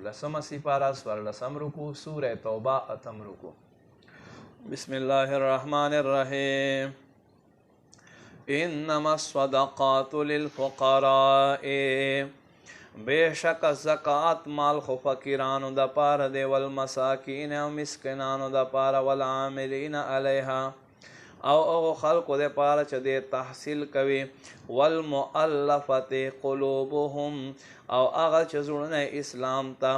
لسم سپارہ سورلسم رکو سورہ توبہ اتم رکو. بسم اللہ الرحمن الرحیم. انما الصدقات للفقراء، بے شک زکات مال خو فقیرانو د پاره دی، والمساکین او مسکینانو د پاره، والعاملین علیها او خلقو د پاره چې د تحصیل کوي، والمؤلفة قلوبهم او هغه چې زړونه اسلام ته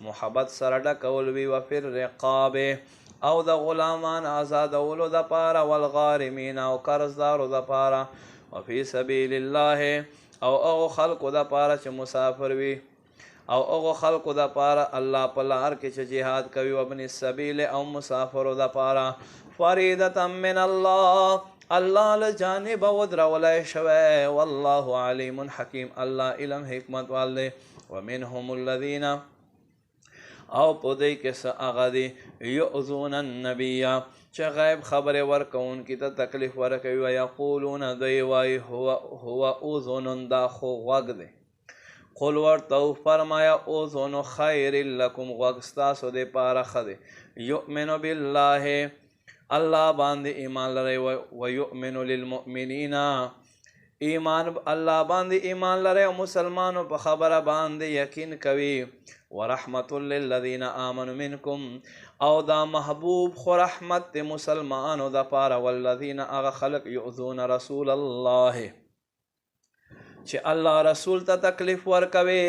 محبت سره ډکول وي، وفي الرقاب او د غلامان آزادولو د پاره، والغارمین او قرضدارو د پاره، وفي سبیل الله او خلقو د پاره چې مسافر وي، او خلقو د پاره الله په لار کې چې جهاد کوي، وابن السبیل او مسافرو د پاره، فریضة من الله الله له جانب ودرولای شوی، والله علیم حکیم الله علم حکمت والے. ومنهم الذین او پدې کې څه هغه دي یؤذون النبی چې غیب خبره ورکوونکي ته تکلیف ورکوي، ویقولون دوی وایي هو اذن دا خو غوږ دی. قل ورته فرمایا اذن خیر لکم غوږ ستاسو د پاره ښه دی، یؤمن بالله الله باندې ایمان لري، ویؤمن للمؤمنین ایمان الله باندې ایمان لري او مسلمانو په خبره باندې یقین کوي، ورحمت للذین آمنوا منکم او دا محبوب خو رحمت مسلمانو د پاره، والذین اغه خلق یؤذون رسول الله چې الله رسول ته تکلیف ورکوي،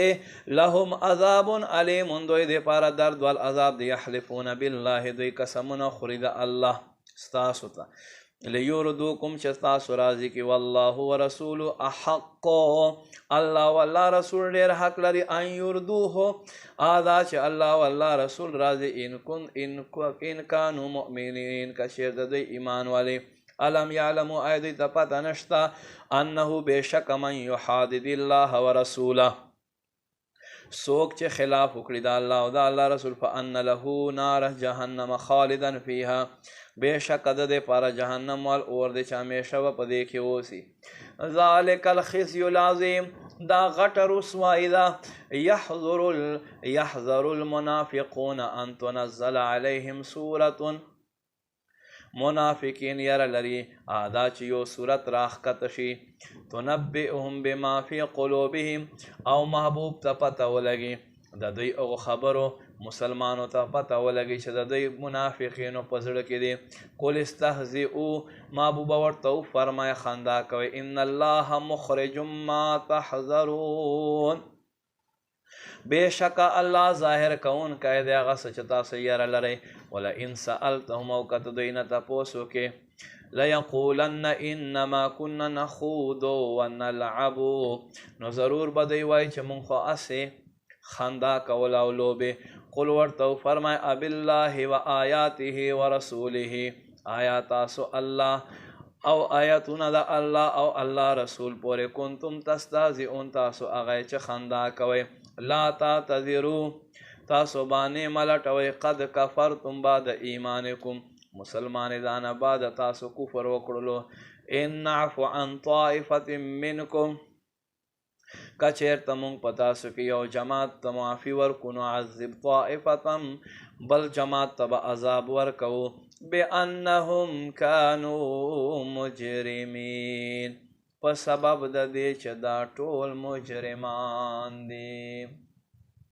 لهم عذاب علیم دوی د پاره درد والعذاب دی، یحلفون بالله دوی قسمونه خوري د الله ستاسو ته، لیردوکم چې ستاسو راضي کی، والله ورسوله احق الله والله رسول ډیر حق لري، ان یردوه ادا چې الله والله رسول راضي، ان کانوا مؤمنین کشیر د دوی ایمان والی. الم یعلموا ایدی ته پته نشته انه بشک من یحادد الله ورسوله څوک چې خلاف وکړي د الله او د الله رسول، فان له نار جهنم خالدا فیها بشک د دې پاره جهنم وال اور د چې همیشه به په دې کې اوسي. ذلک الخزي العظیم دا غټه رسوایی ده، یحذر المنافقون ان تنزل علیهم سورة منافقین یره لري دا چې یو صورت راښکته شي، تنبئهم بما فی قلوبهم او محبوب ته پته ولګي د دوی هغو خبرو، مسلمانو ته پته ولګي چې د دوی منافقینو په زړه کې دي. قل استهزئوا محبوبه ورته وفرمایه خندا کوئ، ان الله مخرج ما تحذرون بېشکه الله ظاهر کوونکی دی هغه څه چې تاسو یره لرئ. ولئن سألتهم او که ته دوی نه تپوس وکړې، لیقولن انما کنا نخوض ونلعب نو ضرور به دوی وایي چې مونږ خو هسې خندا کول او لوبې. قل ورته وفرمایه ابالله و آیاته و رسوله آیا تاسو الله او آیاتونه د الله او الله رسول پورې کنتم تستهزئون تاسو هغه چې خندا کوئ، لا تعتذروا تاسو باندې ملټوئ، قد کفرتم بعد ایمانکم مسلمانانو بعد تاسو کفر وکړلو، ان نعفو عن طائفة منکم که چېرته مونږ په تاسو کې یو جماعت ته معافي ورکو، نعذب طائفة بل جماعت ته به عذاب ورکوو، بأنهم كانوا مجرمین په سبب د دې چې دا ټول مجرمان دي.